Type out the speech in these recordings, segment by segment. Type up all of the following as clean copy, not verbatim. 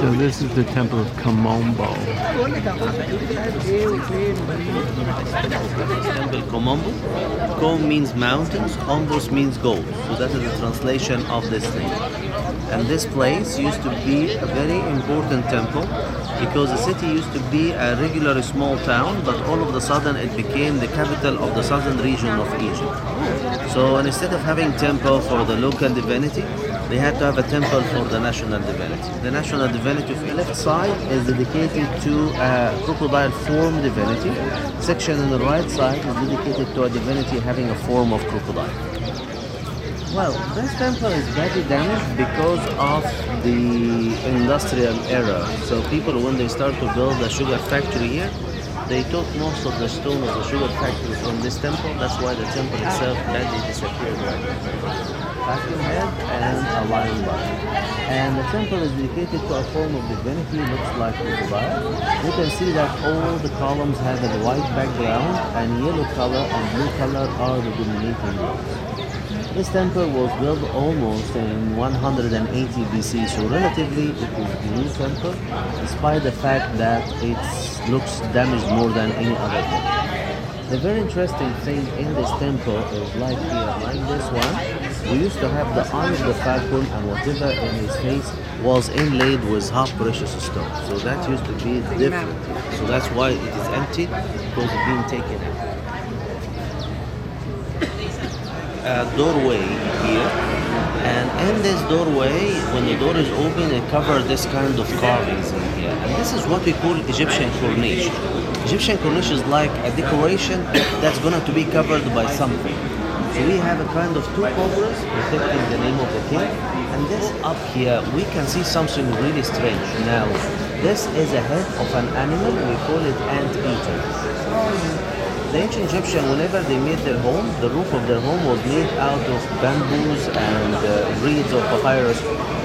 So this is the temple of Kom Ombo. Temple Kom Ombo. Kom means mountains, Ombos means gold. So that is the translation of this thing. And this place used to be a very important temple because the city used to be a regular small town, but all of a sudden it became the capital of the southern region of Egypt. So instead of having temple for the local divinity, they had to have a temple for the national divinity. The national divinity of the left side is dedicated to a crocodile form divinity. Section on the right side is dedicated to a divinity having a form of crocodile. Well, this temple is badly damaged because of the industrial era. So people, when they start to build a sugar factory here, they took most of the stone of the sugar factory from this temple. That's why the temple itself badly disappeared right now. Falcon head and a lion body. And the temple is dedicated to a form of divinity, looks like crocodile. You can see that all the columns have a white background and yellow color and blue color are the dominating ones. This temple was built almost in 180 BC, so relatively it is a new temple, despite the fact that it looks damaged more than any other temple. The very interesting thing in this temple is like here, like this one, we used to have the eye of the falcon and whatever in his face was inlaid with half precious stone. So that used to be different. So that's why it is empty, because it's being taken out. Doorway here, and in this doorway, when the door is open, it covers this kind of carvings in here, and this is what we call Egyptian corniche. Egyptian corniche is like a decoration that's going to be covered by something. So we have a kind of two cobras protecting the name of the king, and this up here we can see something really strange. Now this is a head of an animal, we call it anteater. The ancient Egyptians, whenever they made their home, the roof of their home was made out of bamboos and reeds of papyrus.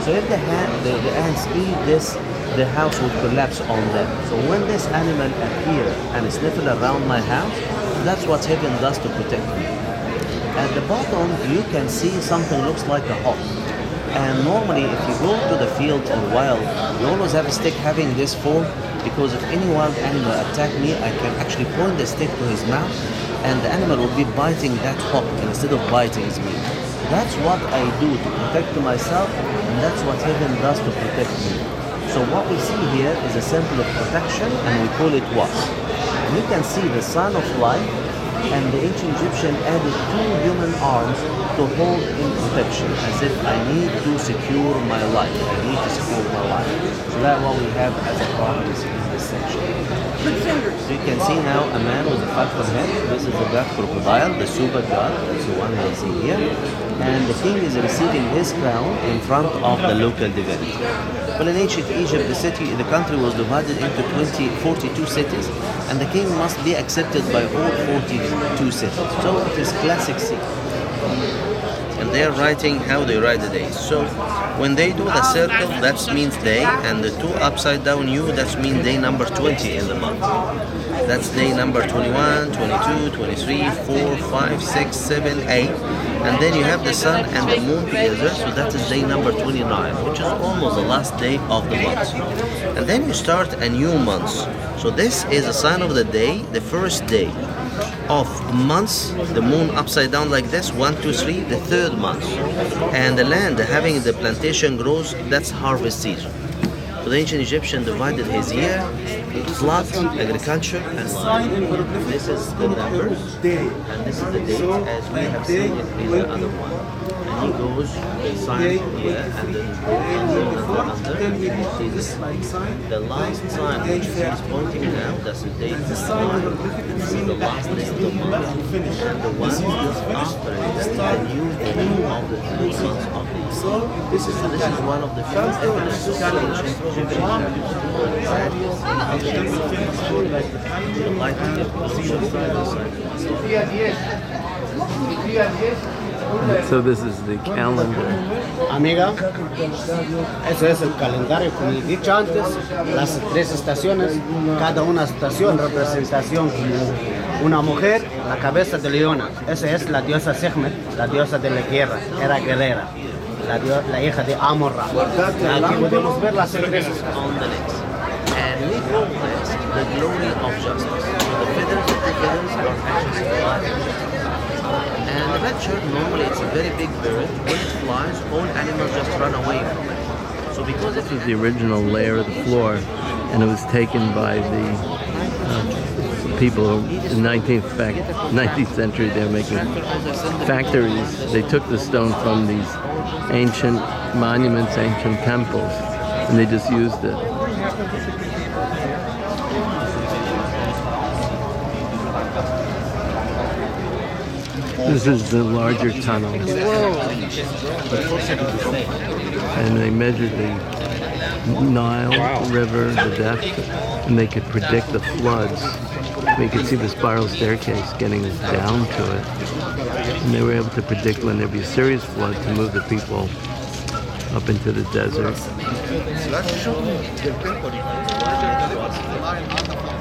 So if the ants eat this, the house would collapse on them. So when this animal appears and sniffles around my house, that's what heaven does to protect me. At the bottom, you can see something looks like a hawk. And normally, if you go to the field or wild, you always have a stick having this form, because if any wild animal attack me, I can actually point the stick to his mouth and the animal will be biting that hawk instead of biting his meat. That's what I do to protect myself, and that's what heaven does to protect me. So what we see here is a symbol of protection, and we call it was. You can see the sign of life, and the ancient Egyptian added two human arms to hold in protection, as if I need to secure my life. I need to secure my life. So that's what we have as a promise in this section. So you can see now a man with a falcon head. This is the god crocodile, the super god. That's the one we see here. And the king is receiving his crown in front of the local divinity. Well, in ancient Egypt, the country was divided into 42 cities, and the king must be accepted by all 42 cities. So it is classic city. And they are writing how they write the days. So when they do the circle, that means day, and the two upside down U, that means day number 20 in the month. That's day number 21, 22, 23, 4, 5, 6, 7, 8. And then you have the sun and the moon together, so that is day number 29, which is almost the last day of the month. And then you start a new month. So this is a sign of the day, the first day of months, the moon upside down like this, 1, 2, 3, the third month. And the land having the plantation grows, that's harvest season. So the ancient Egyptian divided his year, flood, agriculture, and life. This is the numbers, and this is the date, as we have seen it in the other one. And he goes, the sign here, and then under. The last sign which he's pointing now, that's the date of the month. This is the last day of the month. And the one after it, that is the new day of the 3 months of the year. So this is one of the first evidences of ancient Egyptian So this is the calendar. Amiga, eso es el calendario, como he dicho antes, las 3 estaciones, cada una estación representación como una mujer, la cabeza de leona. Esa es la diosa Sekhmet, la diosa de la guerra, era guerrera. la hija de Amorra. Aquí podemos ver las tres. On the legs. And we call this the glory of justice. So the feathers of the feathers are actually symbolic. And the red shirt, normally it's a very big bird. When it flies, all animals just run away from it. So because This is the original layer of the floor, and it was taken by the people in the 19th century. They were making factories. They took the stone from these ancient monuments, ancient temples, and they just used it. This is the larger tunnel. And they measured the Nile River, the depth, and they could predict the floods. We could see the spiral staircase getting down to it. And they were able to predict when there'd be a serious flood to move the people up into the desert.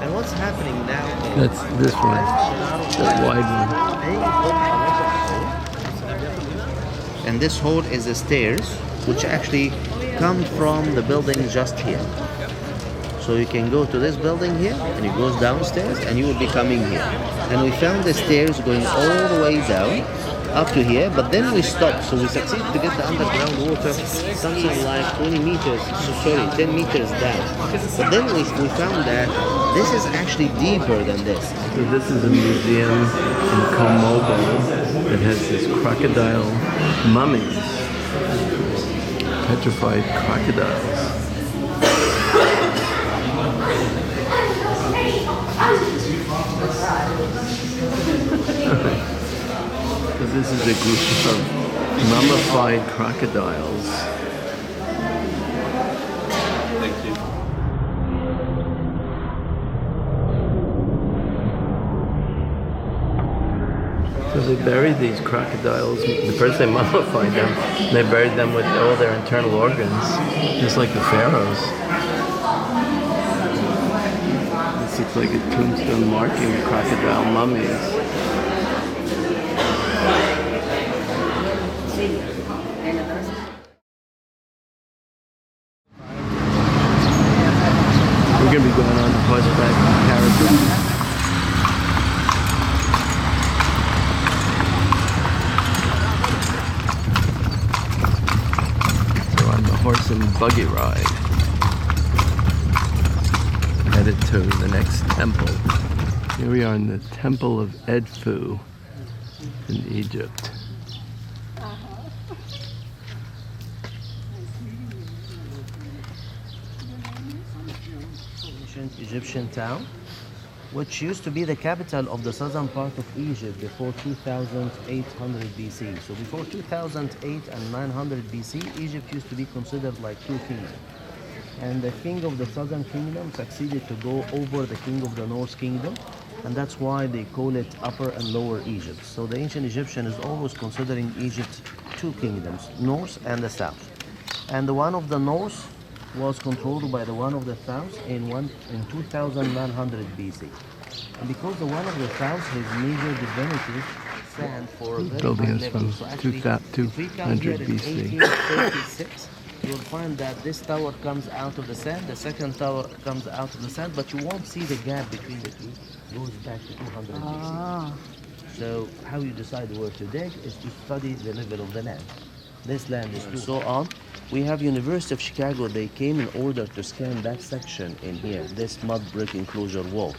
And what's happening now is That's this one, the wide one. and this hole is the stairs, which actually come from the building just here. So you can go to this building here, and it goes downstairs, and you will be coming here. And we found the stairs going all the way down, up to here, but then we stopped, so we succeeded to get the underground water something like 10 meters down. But then we found that this is actually deeper than this. So this is a museum in Kom Ombo that has these crocodile mummies, petrified crocodiles. So this is a group of mummified crocodiles. So they buried these crocodiles. First they mummified them, and they buried them with all their internal organs, just like the pharaohs. This looks like a tombstone marking the crocodile mummies. We're going to be going on the horseback carriage. Horse and buggy ride headed to the next temple. Here we are in the temple of Edfu in Egypt. Ancient Egyptian town, which used to be the capital of the southern part of Egypt before 2800 BC. So before 2008 and 900 BC, Egypt used to be considered like two kingdoms. And the king of the southern kingdom succeeded to go over the king of the north kingdom, and that's why they call it Upper and Lower Egypt. So the ancient Egyptian is always considering Egypt two kingdoms, north and the south. And the one of the north was controlled by the one of the south in 2900 BC. And because the one of the south has major divinities stand for a very Building high is level. from So actually, if we come here 200 in BC. 1836, you'll find that this tower comes out of the sand, the second tower comes out of the sand, but you won't see the gap between the two. It goes back to 200 BC. So how you decide where to dig is to study the level of the land. This land is too. So on. We have University of Chicago. They came in order to scan that section in here, this mud brick enclosure wall.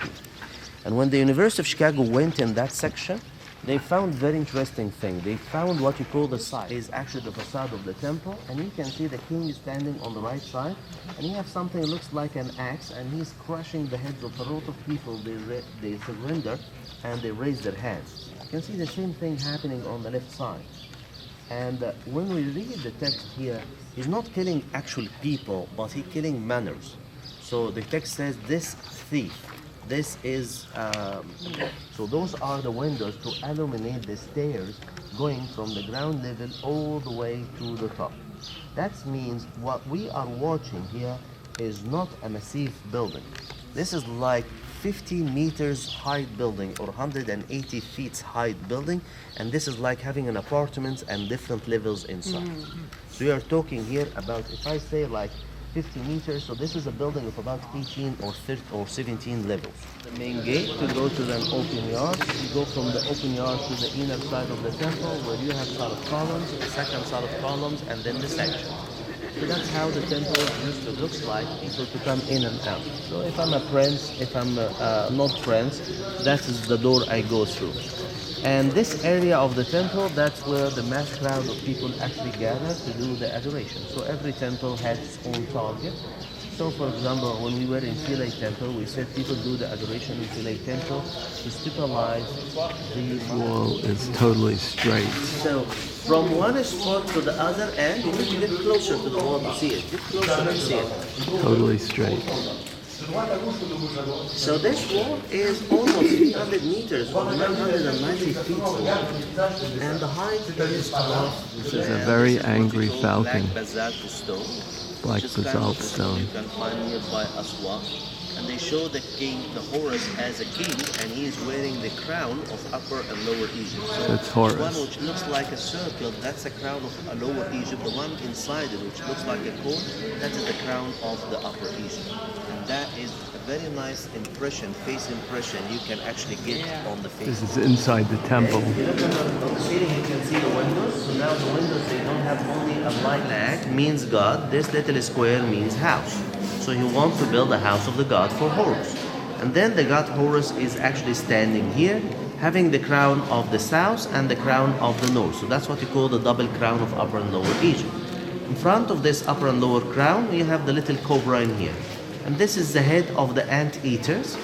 And when the University of Chicago went in that section, they found very interesting thing. They found what you call the side is actually the facade of the temple, and you can see the king is standing on the right side, and he has something that looks like an axe, and he's crushing the heads of a lot of people. They surrender and they raise their hands. You can see the same thing happening on the left side. And when we read the text here, he's not killing actual people, but he's killing manners. So the text says, this thief, this is, so those are the windows to illuminate the stairs going from the ground level all the way to the top. That means what we are watching here is not a massive building. This is like 50 meters height building or 180 feet height building, and this is like having an apartment and different levels inside. So we are talking here about, if I say like 50 meters, so this is a building of about 18 or 30 or 17 levels. The main gate to go to an open yard, you go from the open yard to the inner side of the temple where you have sort of columns, the second sort of columns, and then the section. So that's how the temple used to look like, people to come in and out. So if I'm a prince, if I'm not prince, that is the door I go through. And this area of the temple, that's where the mass crowd of people actually gather to do the adoration. So every temple had its own target. So for example, when we were in Philae Temple, we said people do the adoration in Philae Temple to stabilize the Wall is totally straight. So from one spot to the other end, you need to get closer to the wall to see it. Get closer and see it. Totally straight. So this wall is almost 300 meters or 190 feet long. And the height is This is a very angry falcon. black basalt stone. Black which is kind basalt of stone. You can find nearby Aswan. And they show the king, the Horus, as a king, and he is wearing the crown of Upper and Lower Egypt. So That's Horus. the one which looks like a circle, that's a crown of a Lower Egypt. The one inside it, which looks like a cone, that is the crown of the Upper Egypt. And that is a very nice impression, face impression you can actually get on the face. This is inside the temple. If you look on the ceiling, you can see the windows. So now the windows, they don't have only a light. Flag means God. This little square means house. So he wants to build a house of the god for Horus. And then the god Horus is actually standing here, having the crown of the south and the crown of the north. So that's what you call the double crown of Upper and Lower Egypt. In front of this upper and lower crown, you have the little cobra in here. And this is the head of the anteaters.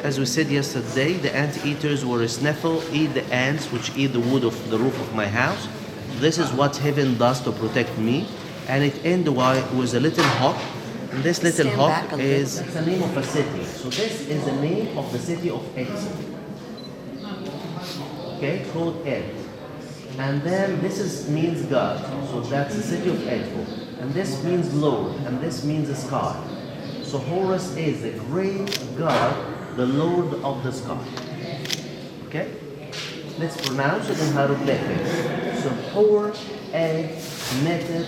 As we said yesterday, the anteaters were a sniffle, eat the ants which eat the wood of the roof of my house. This is what heaven does to protect me. And it ends with a little hawk. And this little hawk is the name of a city. So this is the name of the city of Edfu. Okay, called Ed. And then this means God. So that's the city of Edfu. And this means Lord. And this means the sky. So Horus is the great God, the Lord of the sky. Okay? Let's pronounce it in hieroglyphics. So Hor, Ed, Netet,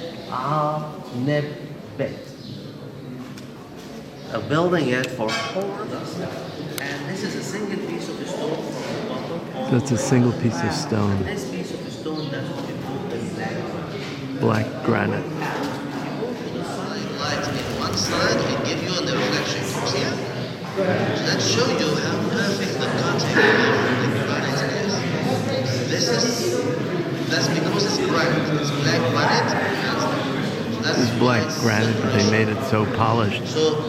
Neb, Bet. A building it for Horus, and this is a single piece of stone from the bottom. That's a single piece of stone. And this piece of stone, that's what we call the Black granite. Light in one side and give you the reflection. See it? That show you how perfect the cutting of the granite is. That's because it's granite. It's black granite. This black granite, they made it so polished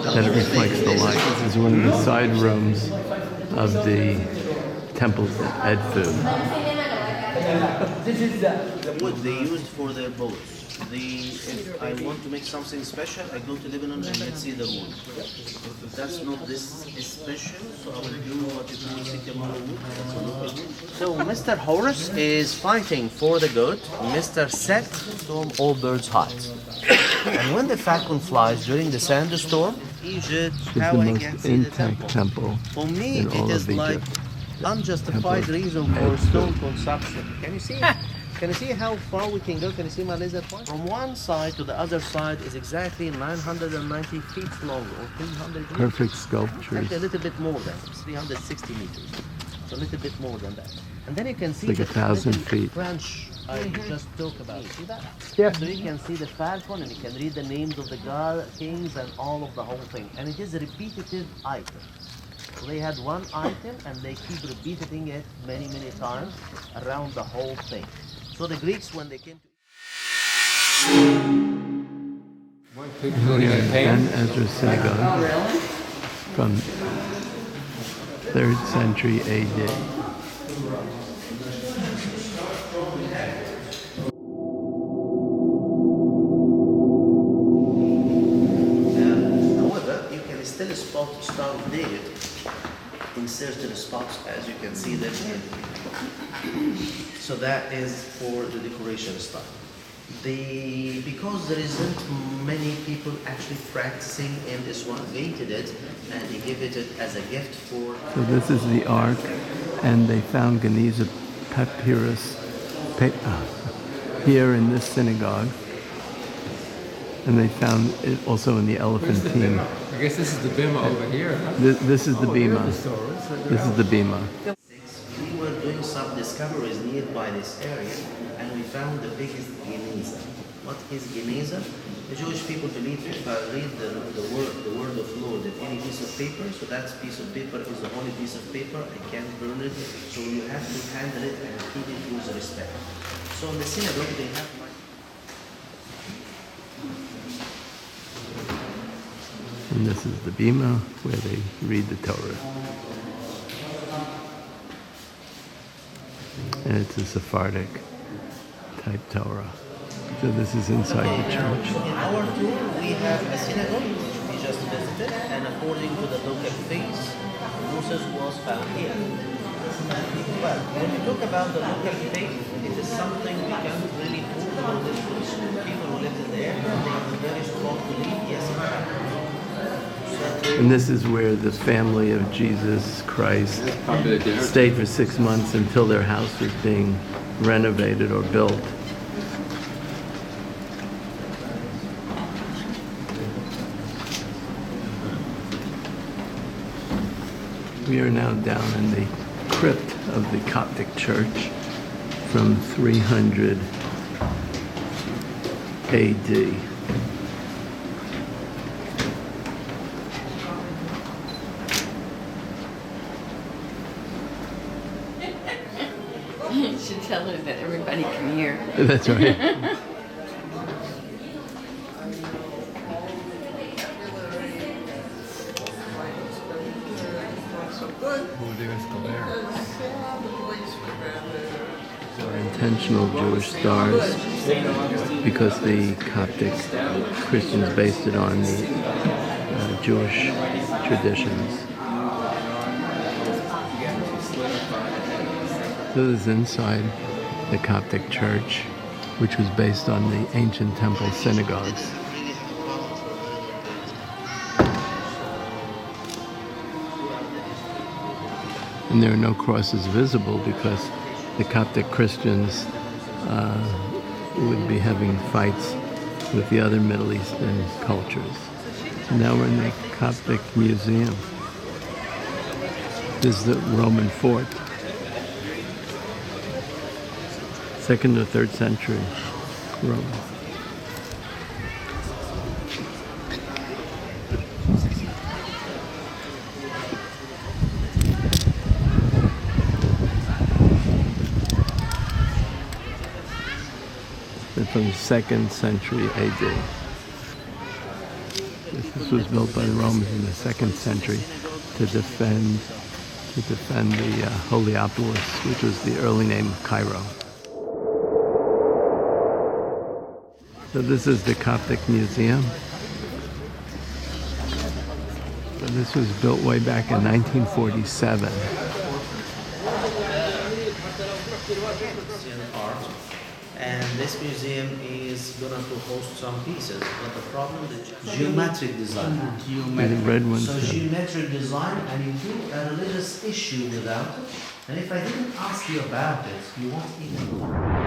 that it reflects the light. This is one of the side rooms of the temple at Edfu. This is the wood they used for their boats. If I want to make something special, I go to Lebanon and let's see the wood. If that's not this is special, so I will do what you call sycamore wood. That's a local wood. So Mr. Horus is fighting for the good. Mr. Set storm all birds' hearts. And when the falcon flies during the sandstorm, Egypt, It's how the I most can see the intact temple. temple For me, in it all is of like Egypt. unjustified Temple reason for Edfu. stone construction. Can you see? Can you see how far we can go? Can you see my laser point? From one side to the other side is exactly 990 feet long or 300 meters. Perfect sculptures. Actually, a little bit more than 360 meters. So a little bit more than that. And then you can see Like the 1,000 little feet. branch I just talked about. See that? Yeah. So you can see the falcon and you can read the names of the god, kings and all of the whole thing. And it is a repetitive item. So they had one item and they keep repeating it many, many times around the whole thing. So the Greeks, when they came to Ben Ezra Synagogue from 3rd century AD. However, you can still spot Star of David in certain spots, as you can see them here. So that is for the decoration style. Because there isn't many people actually practicing in this one, created it and they give it as a gift for. So this is the ark, and they found Gineza papyrus here in this synagogue, and they found it also in the elephantine. I guess this is the bima over here. Huh? This is the bima. This is the bima. We were doing some discoveries nearby this area, and we found the biggest Gineza. What is Gineza? The Jewish people believe if I read the word of Lord in any piece of paper, so that piece of paper is the only piece of paper, I can't burn it, so you have to handle it and keep it with respect. So in the synagogue they have And this is the bima where they read the Torah. And it's a Sephardic type Torah. So this is inside the church. In our tour, we have a synagogue which we just visited, and according to the local faith, Moses was found here. Well, when we talk about the local faith, it is something we can't really prove about the Jewish people who lived in the area. They have a very strong belief, yes, in fact. And this is where the family of Jesus Christ stayed for 6 months until their house was being renovated or built. We are now down in the crypt of the Coptic Church from 300 AD. You should tell her that everybody can hear. That's right. There are intentional Jewish stars because the Coptic Christians based it on the Jewish traditions. So this is inside the Coptic Church, which was based on the ancient temple synagogues. And there are no crosses visible because the Coptic Christians would be having fights with the other Middle Eastern cultures. So now we're in the Coptic Museum. This is the Roman fort. 2nd or 3rd century Rome. They're from the 2nd century AD. This was built by the Romans in the 2nd century to defend the Heliopolis, which was the early name of Cairo. So this is the Coptic Museum. So this was built way back in 1947. Art. And this museum is going to host some pieces, but the problem is geometric design. The red ones. So geometric design, and you do a religious issue without it. And if I didn't ask you about it, you won't even.